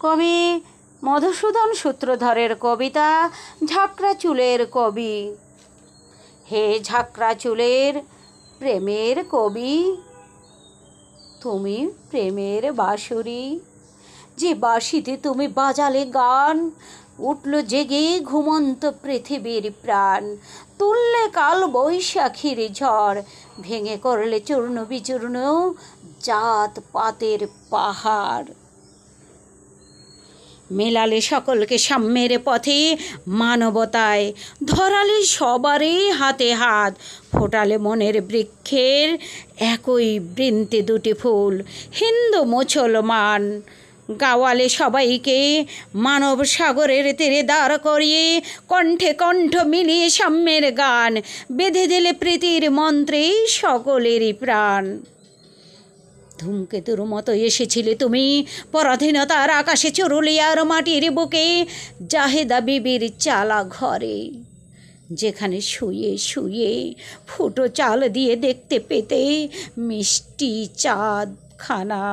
কবি মধুসূদন সূত্রধরের কবিতা ঝাঁকড়া চুলের কবি। হে ঝাঁকড়া চুলের প্রেমের কবি, তুমি প্রেমের বাঁশরি, যে বাঁশিতে তুমি বাজালে গান, উঠল জেগে ঘুমন্ত পৃথিবীর প্রাণ, তুললে কাল বৈশাখীর ঝড়, ভেঙে করলে চূর্ণ বিচূর্ণ জাত পাতের পাহাড়। মেলালে সকলকে সাম্যের পথে মানবতায়, ধরালে সবারই হাতে হাত, ফোটালে মনের বৃক্ষের একই বৃন্তে দুটি ফুল, হিন্দু মুসলমান। গাওয়ালে সবাইকে মানব সাগরের তীরে দাঁড় করিয়ে, কণ্ঠে কণ্ঠ মিলিয়ে সাম্যের গান, বেঁধে দিলে প্রীতির মন্ত্রে সকলেরই প্রাণ। ধূমকেতুর মতো এসেছিলে তুমি পরাধীনতার আকাশে, চুরুলিয়ার মাটির বুকে, জাহেদা বিবির চালা ঘরে, যেখানে শুয়ে শুয়ে ফুটো চাল দিয়ে দেখতে পেতে মিষ্টি চাঁদ খানা,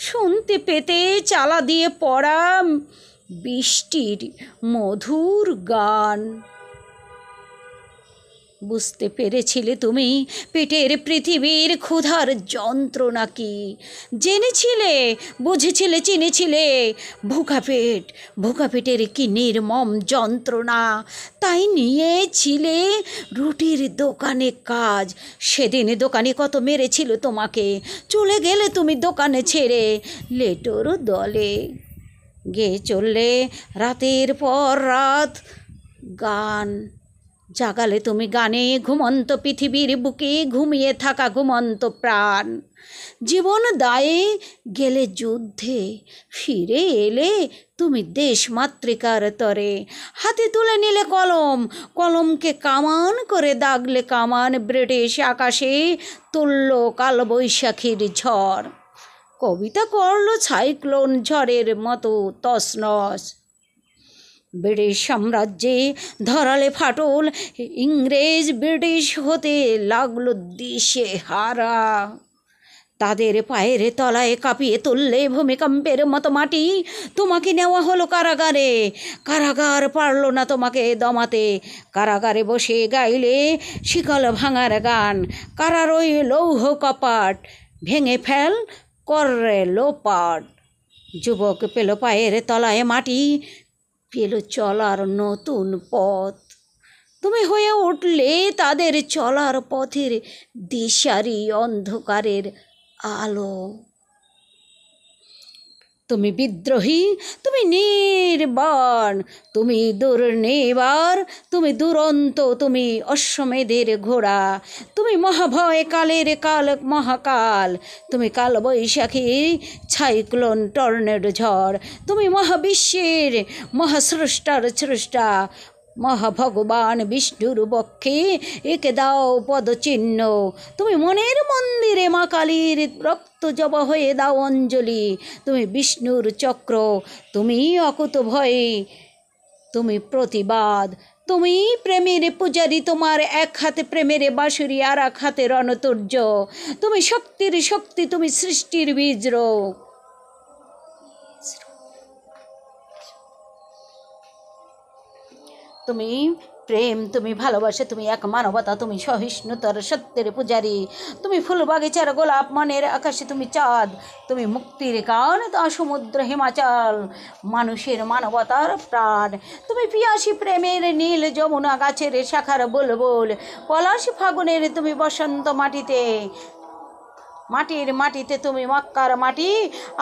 শুনতে পেতে চালা দিয়ে পড়া বৃষ্টির মধুর গান। বুঝতে পেরেছিলে তুমি পেটের পৃথিবীর ক্ষুধার যন্ত্রণা কি, জেনেছিলে, বুঝেছিলে, চিনেছিলে ভোকা পেটের কি নির্মম যন্ত্রণা। তাই নিয়েছিলে রুটির দোকানে কাজ, সেদিন দোকানে কত মেরেছিল তোমাকে, চলে গেলে তুমি দোকানে ছেড়ে লেটোর দলে, গেয়ে চললে রাতের পর রাত গান। জাগালে তুমি গানে ঘুমন্ত পৃথিবীর বুকে ঘুমিয়ে থাকা ঘুমন্ত প্রাণ। জীবন দায়ে গেলে যুদ্ধে, ফিরে এলে তুমি দেশ মাতৃকার তরে, হাতে তুলে নিলে কলম, কলমকে কামান করে দাগলে কামান, ব্রিটিশ আকাশে তুলল কালবৈশাখীর ঝড়। কবিতা করলো সাইক্লোন ঝড়ের মতো তছনছ। ব্রিটিশ সাম্রাজ্যে ধরালে ফাটল, ইংরেজ ব্রিটিশ হতে লাগলো দিশে হারা। তাদের পায়ের তলায় কাঁপিয়ে তুললে ভূমিকম্পের মতো মাটি, তোমাকে নেওয়া হলো কারাগারে, কারাগার পারল না তোমাকে দমাতে, কারাগারে বসে গাইলে শিকল ভাঙার গান। কারার ওই লৌহ কপাট ভেঙে ফেল করে লোপাট, যুবক পেল পায়ের তলায় মাটি, পেল চলার নতুন পথ। তুমি হয়ে উঠলে তাদের চলার পথের দিশারি অন্ধকারের আলো। তুমি বিদ্রোহী, তুমি নির্বাণ, তুমি দুর্নিবার, তুমি দুরন্ত, তুমি অশ্বমেধের ঘোড়া, তুমি মহাভয় কালের কাল মহাকাল, তুমি কাল বৈশাখী সাইক্লোন টর্নেডো ঝড়, তুমি মহাবিশ্বের মহাস্রষ্টার স্রষ্টা, মহাভগবান বিষ্ণুর বক্ষে একে দাও পদচিহ্ন। তুমি মনের মন্দিরে মা কালীর রক্ত জবা হয়ে দাও অঞ্জলি, তুমি বিষ্ণুর চক্র, তুমি অকুত ভয়ে, তুমি প্রতিবাদ, তুমি প্রেমের পূজারী, তোমার এক হাতে প্রেমের বাঁশরি আর এক হাতে রণতুর্য, তুমি শক্তির শক্তি, তুমি সৃষ্টির বীজ্র। তুমি প্রেম, তুমি ভালোবাসা, তুমি এক মানবতা, তুমি সহিষ্ণুতার সত্যের পূজারী, তুমি ফুল বাগিচার গোলাপ, মনের আকাশে তুমি চাঁদ, তুমি মুক্তির গান, তা সমুদ্র হিমাচল, মানুষের মানবতার প্রাণ। তুমি পিয়াসী প্রেমের নীল যমুনা, গাছের শাখার বুলবুল, পলাশ ফাগুনের তুমি বসন্ত মাটিতে, মাটির মাটিতে তুমি মক্কার মাটি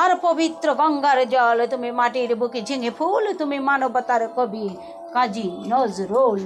আর পবিত্র গঙ্গার জল, তুমি মাটির বুকে ঝিঙে ফুল, তুমি মানবতার কবি কাজী নজরুল।